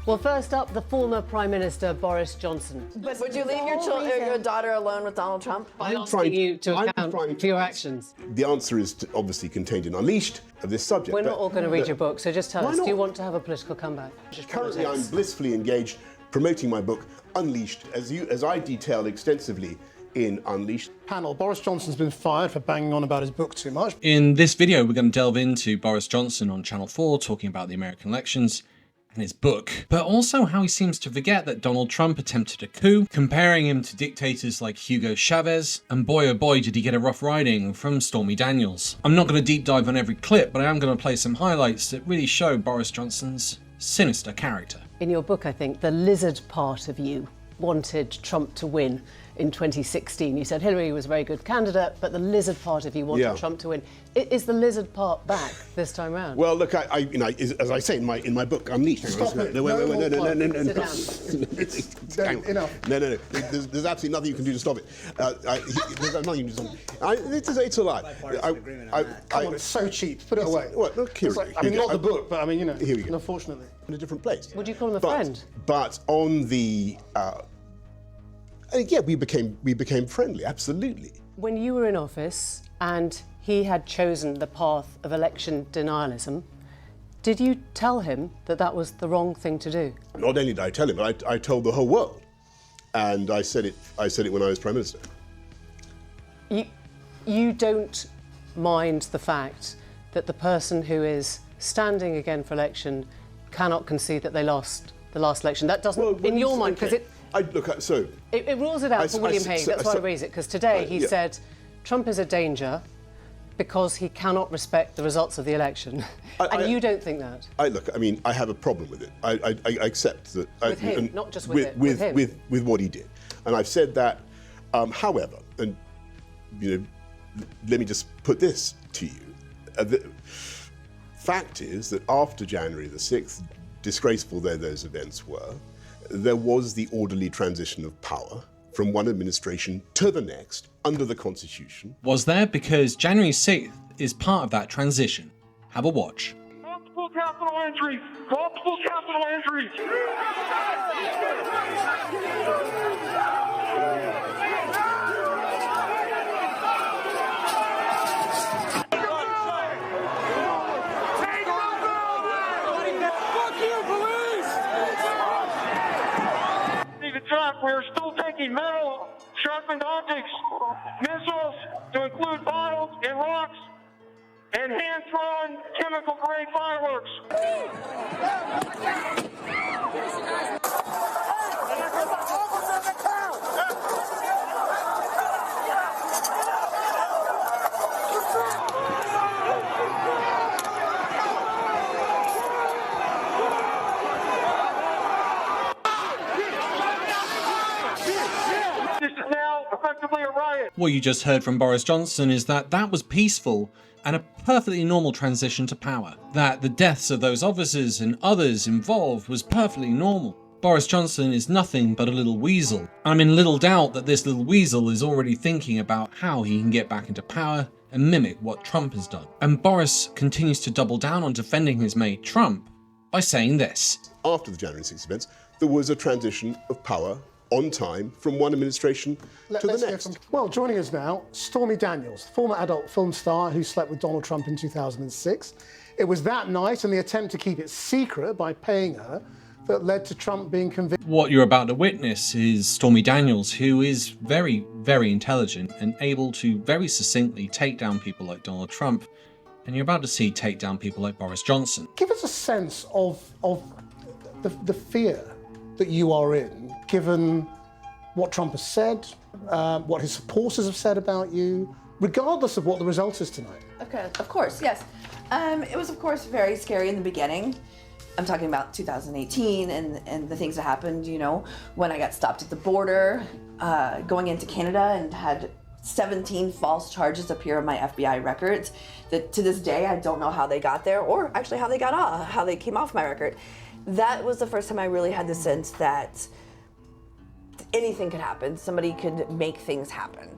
Well, first up, the former Prime Minister Boris Johnson. But would you leave your daughter alone with Donald Trump? I'm asking you to account for your actions. The answer is obviously contained in Unleashed of this subject. We're not all going to read your book, so just tell us, do you want to have a political comeback? Currently, I'm blissfully engaged promoting my book, Unleashed, as I detail extensively in Unleashed. Panel, Boris Johnson's been fired for banging on about his book too much. In this video, we're going to delve into Boris Johnson on Channel 4, talking about the American elections and his book, but also how he seems to forget that Donald Trump attempted a coup, comparing him to dictators like Hugo Chavez, and boy oh boy did he get a rough riding from Stormy Daniels. I'm not going to deep dive on every clip, but I am going to play some highlights that really show Boris Johnson's sinister character. In your book, I think, the lizard part of you wanted Trump to win in 2016. You said Hillary was a very good candidate, but the lizard part of you wanted Trump to win. Is the lizard part back this time round? Well, look, as I say in my book, Unleashed. Stop it. No, wait, no. Sit down. Enough. No. There's absolutely nothing you can do to stop it. There's nothing you can do to stop it. It's a lie. Come on, it's so cheap. Put it away. Well, look here. I mean, not the book, but I mean, you know, here we go. Unfortunately. In a different place. Would you call him a friend? But on the... yeah, we became friendly, absolutely. When you were in office and he had chosen the path of election denialism, did you tell him that that was the wrong thing to do? Not only did I tell him, but I told the whole world. And I said it when I was Prime Minister. You don't mind the fact that the person who is standing again for election cannot concede that they lost the last election. That doesn't, in your mind, because it rules it out for William Hague. That's why I raise it, because today he said Trump is a danger because he cannot respect the results of the election. And you don't think that? I have a problem with it. I accept that. With him, not just with him. With what he did. And I've said that, however, and let me just put this to you. The fact is that after January the 6th, disgraceful though those events were, there was the orderly transition of power from one administration to the next under the Constitution. Was there? Because January 6th is part of that transition. Have a watch. Multiple capital entries! Multiple capital entries! We're still taking metal, sharpened objects, missiles to include bottles and rocks, and hand-thrown chemical-grade fireworks. What you just heard from Boris Johnson is that that was peaceful and a perfectly normal transition to power. That the deaths of those officers and others involved was perfectly normal. Boris Johnson is nothing but a little weasel. I'm in little doubt that this little weasel is already thinking about how he can get back into power and mimic what Trump has done. And Boris continues to double down on defending his mate Trump by saying this. After the January 6th events, there was a transition of power on time from one administration to the next. Well, joining us now, Stormy Daniels, former adult film star who slept with Donald Trump in 2006. It was that night and the attempt to keep it secret by paying her that led to Trump being convicted. What you're about to witness is Stormy Daniels, who is very, very intelligent and able to very succinctly take down people like Donald Trump. And you're about to see take down people like Boris Johnson. Give us a sense of the fear that you are in, given what Trump has said, what his supporters have said about you, regardless of what the result is tonight. Okay, of course, yes. It was, of course, very scary in the beginning. I'm talking about 2018 and the things that happened, when I got stopped at the border, going into Canada and had 17 false charges appear on my FBI records that to this day I don't know how they got there or actually how they came off my record. That was the first time I really had the sense that anything could happen. Somebody could make things happen.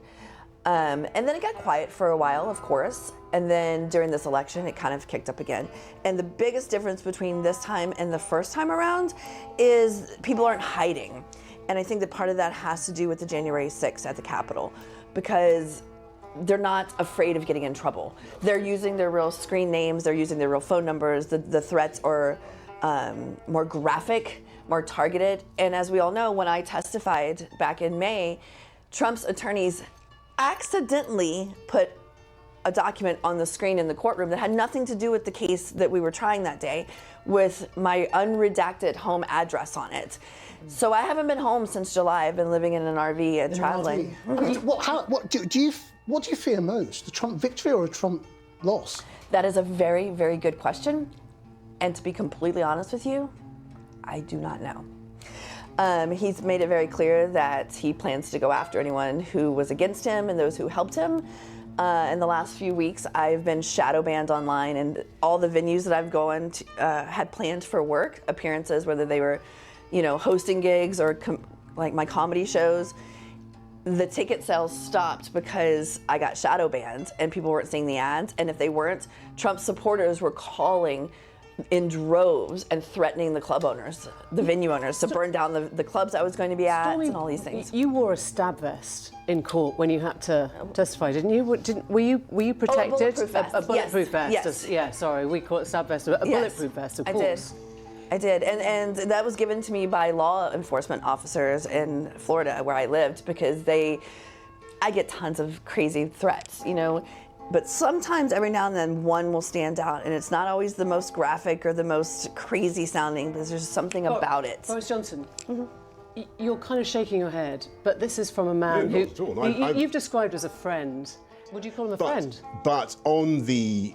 And then it got quiet for a while, of course. And then during this election, it kind of kicked up again. And the biggest difference between this time and the first time around is people aren't hiding. And I think that part of that has to do with the January 6th at the Capitol, because they're not afraid of getting in trouble. They're using their real screen names, they're using their real phone numbers, the threats are more graphic, more targeted. And as we all know, when I testified back in May, Trump's attorneys accidentally put a document on the screen in the courtroom that had nothing to do with the case that we were trying that day, with my unredacted home address on it. So I haven't been home since July. I've been living in an RV and traveling. What do you fear most, the Trump victory or a Trump loss? That is a very, very good question. And to be completely honest with you, I do not know. He's made it very clear that he plans to go after anyone who was against him and those who helped him. In the last few weeks, I've been shadow banned online, and all the venues that I've gone to, had planned for work appearances, whether they were, hosting gigs or like my comedy shows. The ticket sales stopped because I got shadow banned and people weren't seeing the ads. And if they weren't, Trump supporters were calling in droves and threatening the club owners, the venue owners, to burn down the clubs I was going to be at, and all these things. You wore a stab vest in court when you had to testify, didn't you? Were you protected? Oh, a bulletproof vest. A bulletproof vest. Yes. Yeah, sorry, we call it stab vest. A bulletproof vest, of course. I did, and that was given to me by law enforcement officers in Florida, where I lived, because I get tons of crazy threats, but sometimes every now and then one will stand out, and it's not always the most graphic or the most crazy sounding, but there's something about it. Boris Johnson, you're kind of shaking your head, but this is from a man who you've described as a friend. Would you call him a friend? But on the,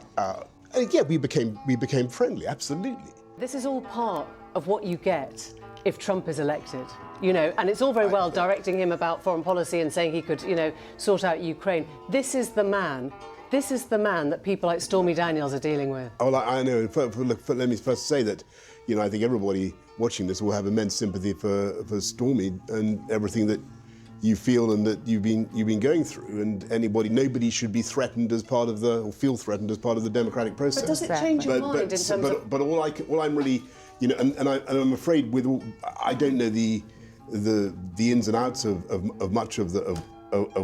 we became friendly, absolutely. This is all part of what you get if Trump is elected, and it's all very well directing him about foreign policy and saying he could, sort out Ukraine. This is the man that people like Stormy Daniels are dealing with. Oh, I know. Let me first say that, I think everybody watching this will have immense sympathy for Stormy and everything that you feel and that you've been going through. And nobody should be threatened as part of or feel threatened as part of the democratic process. But does it change your mind in terms of? But all I'm really, and I'm afraid I don't know the ins and outs of much of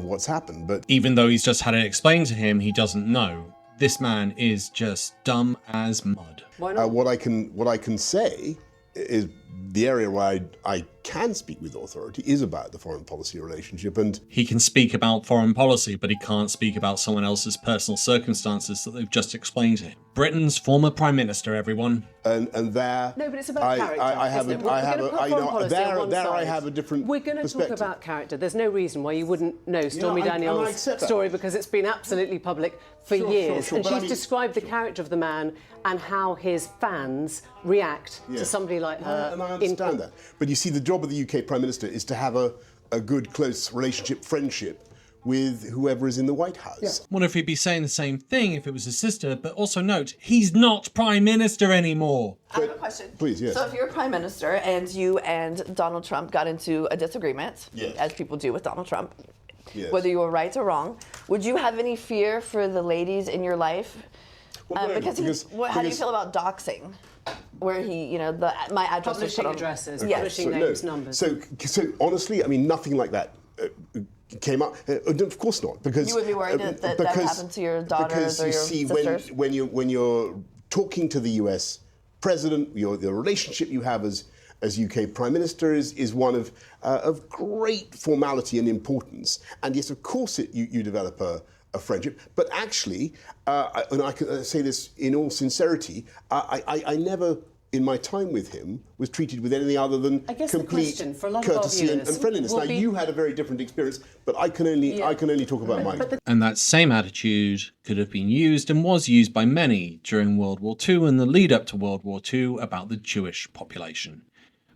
what's happened, but even though he's just had it explained to him, he doesn't know. This man is just dumb as mud. Why not? What I can say is the area where I can speak with authority is about the foreign policy relationship, and he can speak about foreign policy, but he can't speak about someone else's personal circumstances that they've just explained to him. Britain's former Prime Minister, everyone. And there. No, but it's about character. I have a different. We're going to talk about character. There's no reason why you wouldn't know Stormy Daniels' story, because it's been absolutely public for years. Sure, and she's described the character of the man and how his fans react to somebody like her. And I understand that. But you see, the job of the UK Prime Minister is to have a good, close relationship, friendship with whoever is in the White House. Yeah. What if he'd be saying the same thing if it was his sister? But also note, he's not Prime Minister anymore. I have a question. Please, yes. So if you're Prime Minister and you and Donald Trump got into a disagreement, as people do with Donald Trump, whether you were right or wrong, would you have any fear for the ladies in your life? Well, no, because how do you feel about doxing? Where he, my address was publishing put on addresses, yes. publishing names, numbers. So honestly, I mean, nothing like that came up. Of course not, because you would be worried that happened to your daughters or your sisters. When you're talking to the US president, the relationship you have as UK Prime Minister is one of great formality and importance. And yes, of course, you develop a friendship. But actually, and I can say this in all sincerity, I never, in my time with him, was treated with anything other than complete courtesy and friendliness. Now, you had a very different experience, but I can only talk about mine. And that same attitude could have been used and was used by many during World War II and the lead up to World War II about the Jewish population.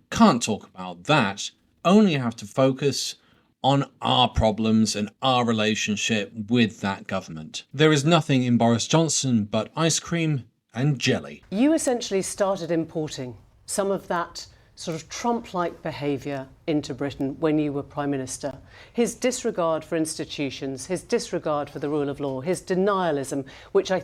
Can't talk about that, only have to focus on our problems and our relationship with that government. There is nothing in Boris Johnson but ice cream and jelly. You essentially started importing some of that sort of Trump-like behaviour into Britain when you were Prime Minister. His disregard for institutions, his disregard for the rule of law, his denialism, which I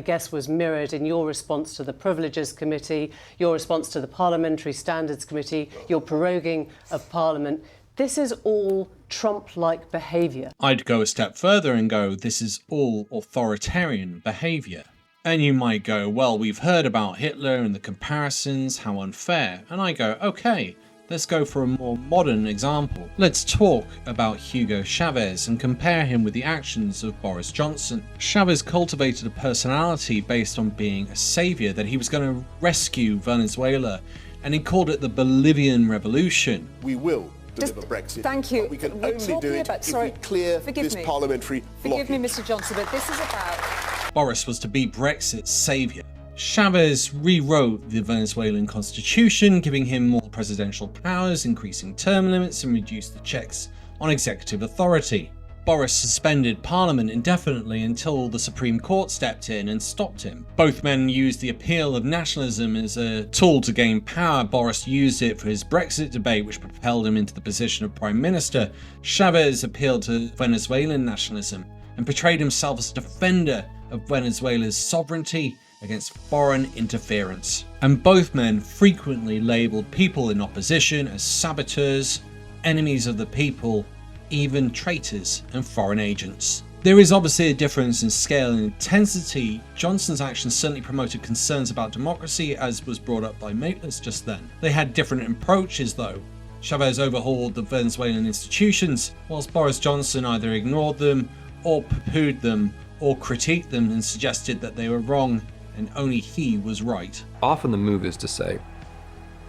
guess was mirrored in your response to the Privileges Committee, your response to the Parliamentary Standards Committee, your proroguing of Parliament. This is all Trump-like behaviour. I'd go a step further and go, this is all authoritarian behaviour. And you might go, well, we've heard about Hitler and the comparisons, how unfair. And I go, okay, let's go for a more modern example. Let's talk about Hugo Chavez and compare him with the actions of Boris Johnson. Chavez cultivated a personality based on being a saviour, that he was going to rescue Venezuela, and he called it the Bolivian Revolution. We will deliver Brexit. Thank you. But we can We're only do talking it about- if sorry, we clear forgive this me. parliamentary Forgive me, blockage. Mr. Johnson, but this is about... Boris was to be Brexit's saviour. Chavez rewrote the Venezuelan constitution, giving him more presidential powers, increasing term limits, and reduced the checks on executive authority. Boris suspended Parliament indefinitely until the Supreme Court stepped in and stopped him. Both men used the appeal of nationalism as a tool to gain power. Boris used it for his Brexit debate, which propelled him into the position of Prime Minister. Chavez appealed to Venezuelan nationalism and portrayed himself as a defender of Venezuela's sovereignty against foreign interference. And both men frequently labelled people in opposition as saboteurs, enemies of the people, even traitors and foreign agents. There is obviously a difference in scale and intensity. Johnson's actions certainly promoted concerns about democracy, as was brought up by Maitlis just then. They had different approaches though. Chavez overhauled the Venezuelan institutions, whilst Boris Johnson either ignored them or poo-pooed them or critiqued them and suggested that they were wrong and only he was right. Often the move is to say,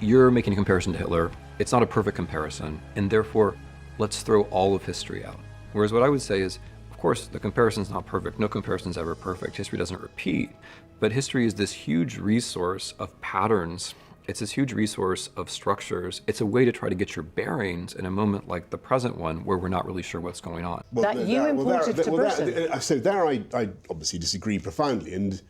you're making a comparison to Hitler, it's not a perfect comparison, and therefore let's throw all of history out. Whereas what I would say is, of course, the comparison's not perfect, no comparison's ever perfect, history doesn't repeat, but history is this huge resource of patterns, it's this huge resource of structures, it's a way to try to get your bearings in a moment like the present one where we're not really sure what's going on. That you imported to Britain. So there I obviously disagree profoundly, and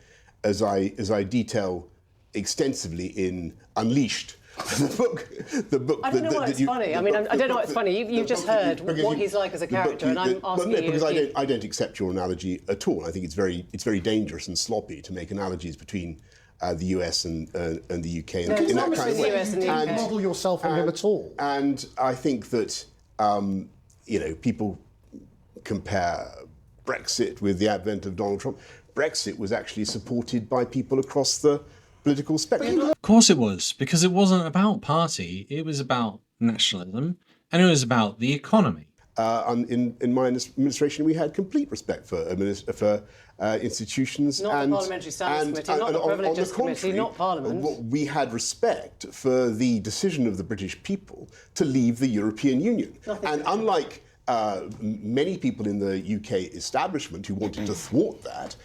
as I detail extensively in Unleashed, the book. I don't know why it's funny. I mean, I don't know why it's funny. You've just heard what he's like as a character, and I'm asking you. Because I don't accept your analogy at all. I think it's very dangerous and sloppy to make analogies between the US and the UK in that kind of way. You can't model yourself on him at all. And I think that people compare Brexit with the advent of Donald Trump. Brexit was actually supported by people across the political spectrum. Of course it was, because it wasn't about party, it was about nationalism, and it was about the economy. In my administration, we had complete respect for institutions. Not the Parliamentary Standards Committee, not the Privileges Committee, not Parliament. We had respect for the decision of the British people to leave the European Union. And unlike many people in the UK establishment who wanted to thwart that,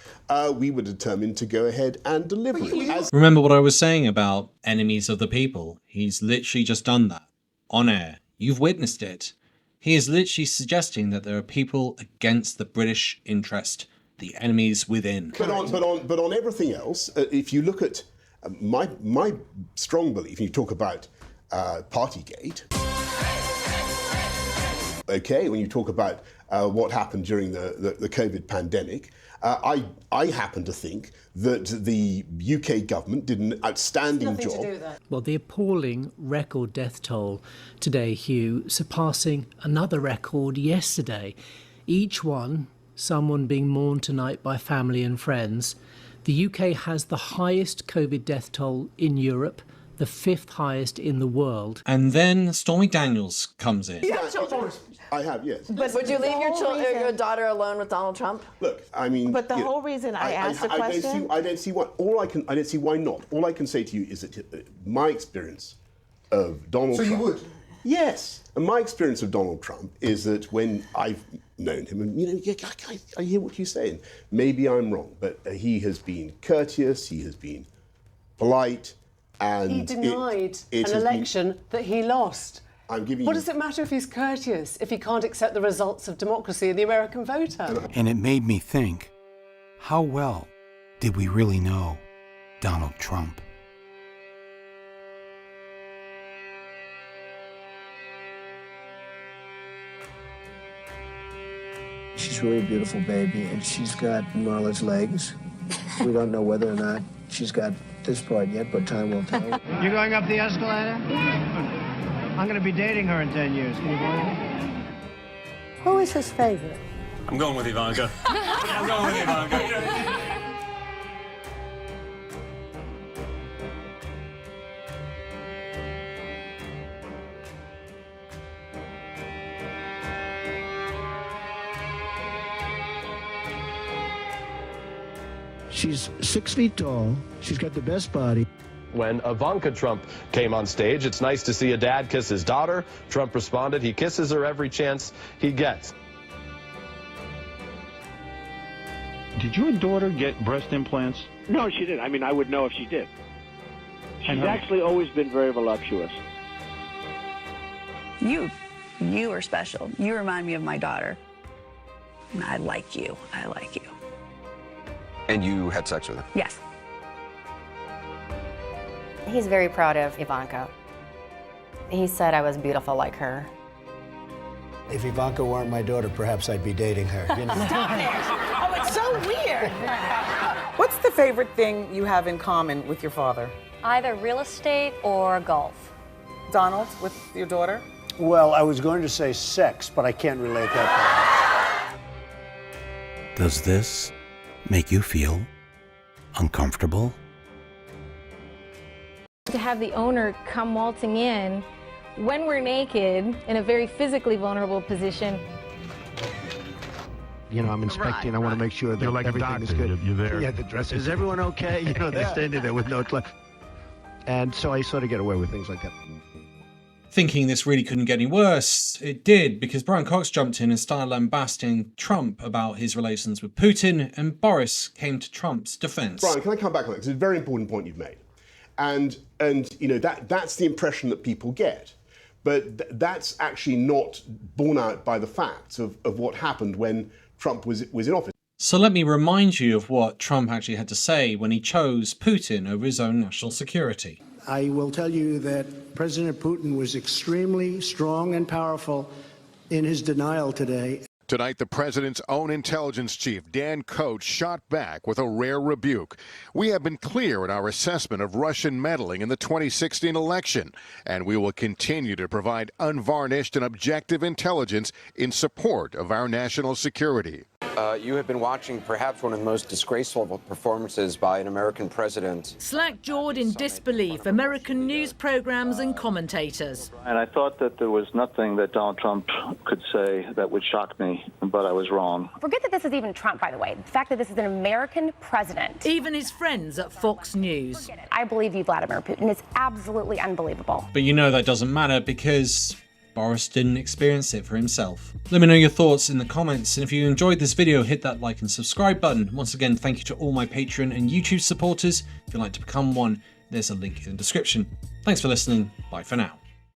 we were determined to go ahead and deliver it. Remember what I was saying about enemies of the people? He's literally just done that on air. You've witnessed it. He is literally suggesting that there are people against the British interest, the enemies within. But on everything else, if you look at my strong belief, you talk about Partygate. Okay, when you talk about what happened during the COVID pandemic, I happen to think that the UK government did an outstanding job. To do with that. Well, the appalling record death toll today, Hugh, surpassing another record yesterday. Each one, someone being mourned tonight by family and friends. The UK has the highest COVID death toll in Europe, the 5th highest in the world. And then Stormy Daniels comes in. I have, yes. But would you leave your daughter alone with Donald Trump? Look, I mean. But the whole reason I asked the question. I don't see why. I don't see why not. All I can say to you is that my experience of Donald Trump. So you would? Yes. And my experience of Donald Trump is that when I've known him, and I hear what you're saying. Maybe I'm wrong, but he has been courteous. He has been polite. And he denied an election that he lost. I'm giving what you... does it matter if he's courteous, if he can't accept the results of democracy and the American voter? And it made me think, how well did we really know Donald Trump? She's really a beautiful baby, and she's got Marla's legs. We don't know whether or not she's got this part yet, but time will tell. You're going up the escalator? I'm going to be dating her in 10 years. Can you believe it? Who is his favorite? I'm going with Ivanka. I'm going with Ivanka. She's 6 feet tall. She's got the best body. When Ivanka Trump came on stage, it's nice to see a dad kiss his daughter. Trump responded, he kisses her every chance he gets. Did your daughter get breast implants? No, she didn't. I mean, I would know if she did. She's actually always been very voluptuous. You are special. You remind me of my daughter. I like you. I like you. And you had sex with him? Yes. He's very proud of Ivanka. He said I was beautiful like her. If Ivanka weren't my daughter, perhaps I'd be dating her. You know? Stop it! Oh, it's so weird. What's the favorite thing you have in common with your father? Either real estate or golf. Donald, with your daughter? Well, I was going to say sex, but I can't relate that. Does this make you feel uncomfortable? To have the owner come waltzing in when we're naked in a very physically vulnerable position. You know, I'm inspecting. I want to make sure that like everything is good. You're there. Yeah, the dress. Is everyone okay? You know, they're standing there with no clothes. And so I sort of get away with things like that. Thinking this really couldn't get any worse, it did, because Brian Cox jumped in and started lambasting Trump about his relations with Putin, and Boris came to Trump's defense. Brian, can I come back on that? Because it's a very important point you've made. And you know, that's the impression that people get. But that's actually not borne out by the facts of what happened when Trump was in office. So let me remind you of what Trump actually had to say when he chose Putin over his own national security. I will tell you that President Putin was extremely strong and powerful in his denial today. Tonight, the president's own intelligence chief, Dan Coats, shot back with a rare rebuke. We have been clear in our assessment of Russian meddling in the 2016 election, and we will continue to provide unvarnished and objective intelligence in support of our national security. You have been watching perhaps one of the most disgraceful performances by an American president. Slack-jawed in disbelief, American news programs and commentators. And I thought that there was nothing that Donald Trump could say that would shock me, but I was wrong. Forget that this is even Trump, by the way. The fact that this is an American president. Even his friends at Fox News. I believe you, Vladimir Putin. It's absolutely unbelievable. But you know that doesn't matter because Boris didn't experience it for himself. Let me know your thoughts in the comments, and if you enjoyed this video, hit that like and subscribe button. Once again, thank you to all my Patreon and YouTube supporters. If you'd like to become one, there's a link in the description. Thanks for listening. Bye for now.